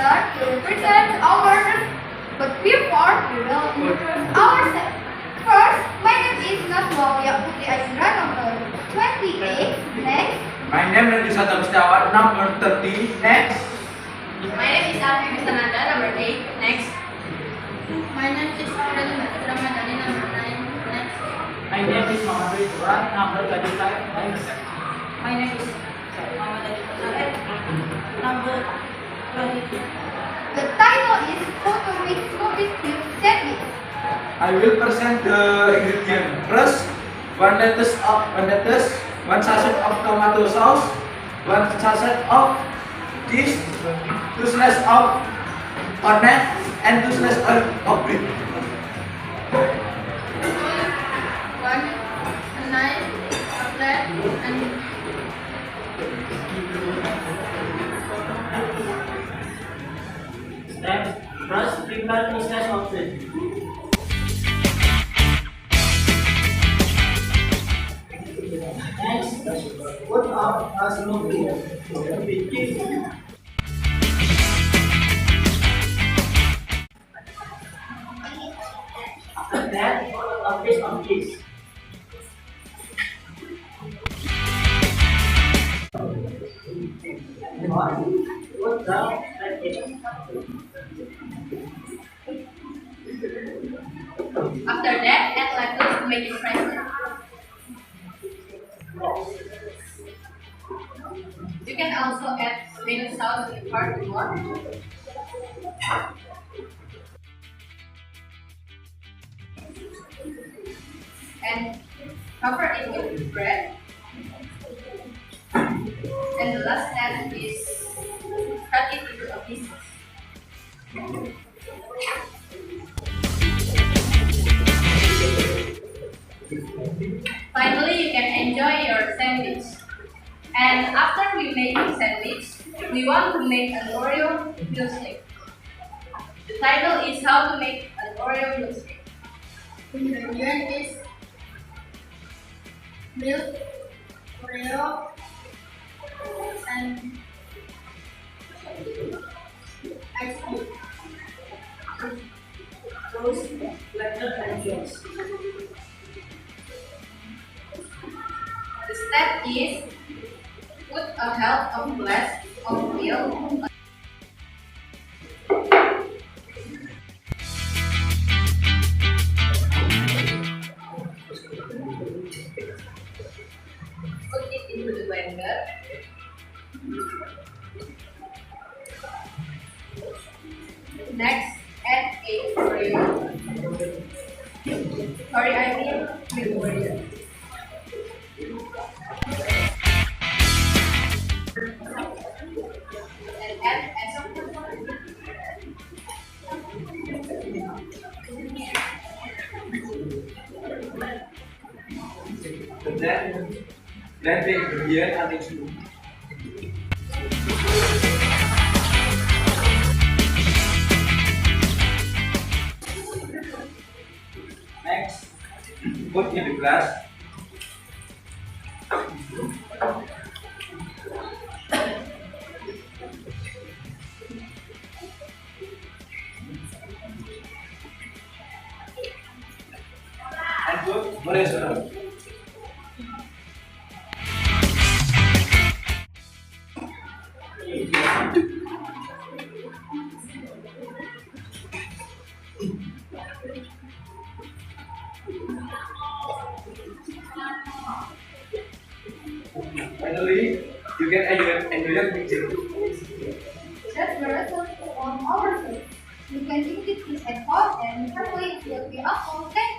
turn to present our guest, but before we will introduce ourselves. First, my name is Nazwa Ayundra, number 28. Next. My name is Shaddam S, number 30. Next. My name is Arvi Fristananda, number 8. Next. My name is Ramadhani, number 9. Next. My name is Nur Ridwan, number 35. Next. My name is Number 22. The title is How to Make Smoothies with Sandwich. I will present the ingredient. First, 1 sachet of tomato sauce, 1 sachet of cheese, 2 slices of onion, and 2 slices of bread. 1, a knife, a plate, and Step. First, prepare 2 slices of bread. Next, put up a smoothie with cheese. After that, a piece of cheese. Put down and eat. After that, add lettuce to make it crunchy. You can also add tomato sauce if you want. And cover it with bread. And the last step is cut it into pieces. Finally, you can enjoy your sandwich. And after we make the sandwich, we want to make an Oreo milkshake. The title is How to Make an Oreo Milkshake. ingredient is milk, oreo, and ice cream. Those letter and juice. The step is put a half of glass of milk. Put it into the blender. Next, add a oreo. Sorry, I mean milk oreo. And add SMPN. Then the ingredient are mixed. Next, put in the glass. And put oreo. Finally, you can enjoy your milkshake. That's the recipe on our food. You can eat it at home and probably it will be awesome. Thank